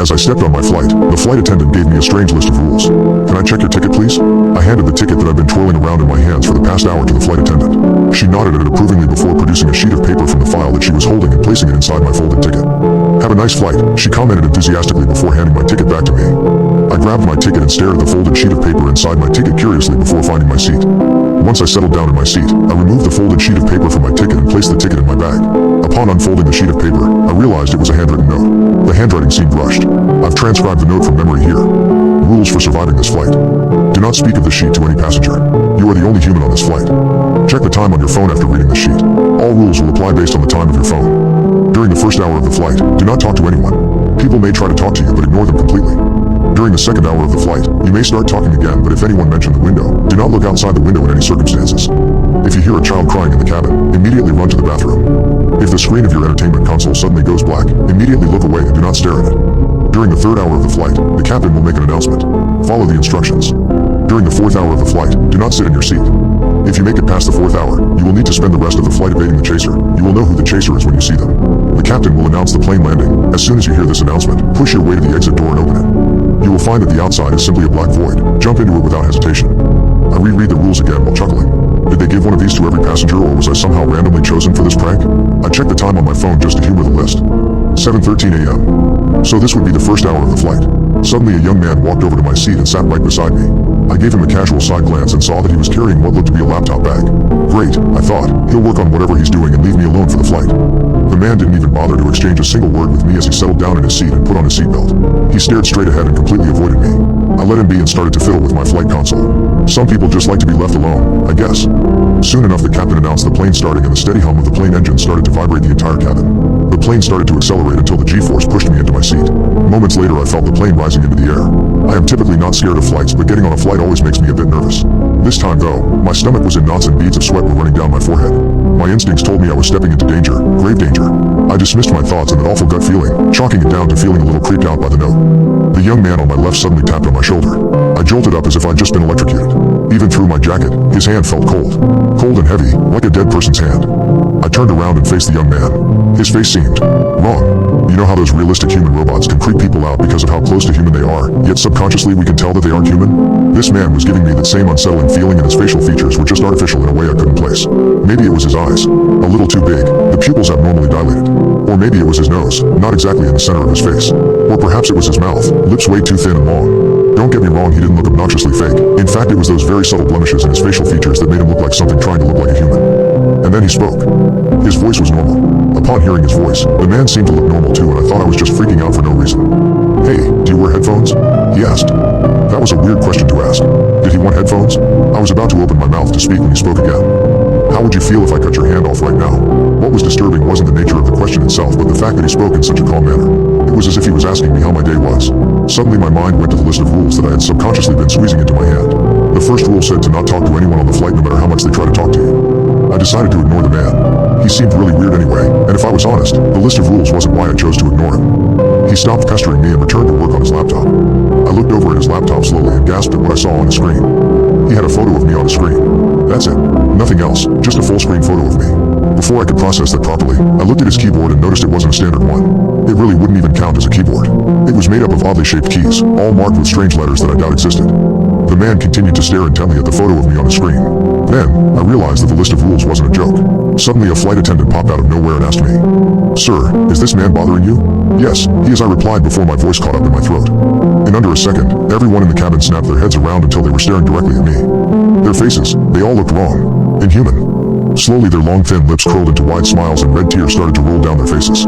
As I stepped on my flight, the flight attendant gave me a strange list of rules. "Can I check your ticket, please?" I handed the ticket that I've been twirling around in my hands for the past hour to the flight attendant. She nodded at it approvingly before producing a sheet of paper from the file that she was holding and placing it inside my folded ticket. "Have a nice flight," she commented enthusiastically before handing my ticket back to me. I grabbed my ticket and stared at the folded sheet of paper inside my ticket curiously before finding my seat. Once I settled down in my seat, I removed the folded sheet of paper from my ticket and placed the ticket in my bag. Upon unfolding the sheet of paper, I realized it was a handwritten note. The handwriting seemed rushed. I've transcribed the note from memory here. Rules for surviving this flight. Do not speak of the sheet to any passenger. You are the only human on this flight. Check the time on your phone after reading the sheet. All rules will apply based on the time of your phone. During the first hour of the flight, do not talk to anyone. People may try to talk to you, but ignore them completely. During the second hour of the flight, you may start talking again, but if anyone mentioned the window, do not look outside the window in any circumstances. If you hear a child crying in the cabin, immediately run to the bathroom. If the screen of your entertainment console suddenly goes black, immediately look away and do not stare at it. During the third hour of the flight, the captain will make an announcement. Follow the instructions. During the fourth hour of the flight, do not sit in your seat. If you make it past the fourth hour, you will need to spend the rest of the flight evading the chaser. You will know who the chaser is when you see them. The captain will announce the plane landing. As soon as you hear this announcement, push your way to the exit door and open it. You will find that the outside is simply a black void. Jump into it without hesitation. I reread the rules again while chuckling. Did they give one of these to every passenger, or was I somehow randomly chosen for this prank? I checked the time on my phone just to humor the list. 7:13 a.m. So this would be the first hour of the flight. Suddenly a young man walked over to my seat and sat right beside me. I gave him a casual side glance and saw that he was carrying what looked to be a laptop bag. Great, I thought. He'll work on whatever he's doing and leave me alone for the flight. The man didn't even bother to exchange a single word with me as he settled down in his seat and put on his seatbelt. He stared straight ahead and completely avoided me. I let him be and started to fiddle with my flight console. Some people just like to be left alone, I guess. Soon enough the captain announced the plane starting and the steady hum of the plane engine started to vibrate the entire cabin. The plane started to accelerate until the G-force pushed me into my seat. Moments later I felt the plane rising into the air. I am typically not scared of flights, but getting on a flight always makes me a bit nervous. This time though, my stomach was in knots and beads of sweat were running down my forehead. My instincts told me I was stepping into danger, grave danger. I dismissed my thoughts and that awful gut feeling, chalking it down to feeling a little creeped out by the note. The young man on my left suddenly tapped on my shoulder. I jolted up as if I'd just been electrocuted. Even through my jacket, his hand felt cold. Cold and heavy, like a dead person's hand. I turned around and faced the young man. His face seemed wrong. You know how those realistic human robots can creep people out because of how close to human they are, yet subconsciously we can tell that they aren't human? This man was giving me that same unsettling feeling, and his facial features were just artificial in a way I couldn't place. Maybe it was his eyes, a little too big, the pupils abnormally dilated. Or maybe it was his nose, not exactly in the center of his face. Or perhaps it was his mouth, lips way too thin and long. Don't get me wrong, he didn't look obnoxiously fake. In fact, it was those very subtle blemishes in his facial features that made him look like something trying to look like a human. And then he spoke. His voice was normal. Upon hearing his voice, the man seemed to look normal too, and I thought I was just freaking out for no reason. "Hey, do you wear headphones?" he asked. That was a weird question to ask. Did he want headphones? I was about to open my mouth to speak when he spoke again. "How would you feel if I cut your hand off right now?" What was disturbing wasn't the nature of the question itself, but the fact that he spoke in such a calm manner. It was as if he was asking me how my day was. Suddenly my mind went to the list of rules that I had subconsciously been squeezing into my hand. The first rule said to not talk to anyone on the flight no matter how much they try to talk to you. I decided to ignore the man. He seemed really weird anyway, and if I was honest, the list of rules wasn't why I chose to ignore him. He stopped pestering me and returned to work on his laptop. I looked over at his laptop slowly and gasped at what I saw on the screen. He had a photo of me on the screen. That's it. Nothing else, just a full screen photo of me. Before I could process that properly, I looked at his keyboard and noticed it wasn't a standard one. It really wouldn't even count as a keyboard. It was made up of oddly shaped keys, all marked with strange letters that I doubt existed. The man continued to stare intently at the photo of me on the screen. Then, I realized that the list of rules wasn't a joke. Suddenly a flight attendant popped out of nowhere and asked me, "Sir, is this man bothering you?" "Yes, he is," I replied before my voice caught up in my throat. In under a second, everyone in the cabin snapped their heads around until they were staring directly at me. Their faces, they all looked wrong. Inhuman. Slowly their long thin lips curled into wide smiles and red tears started to roll down their faces.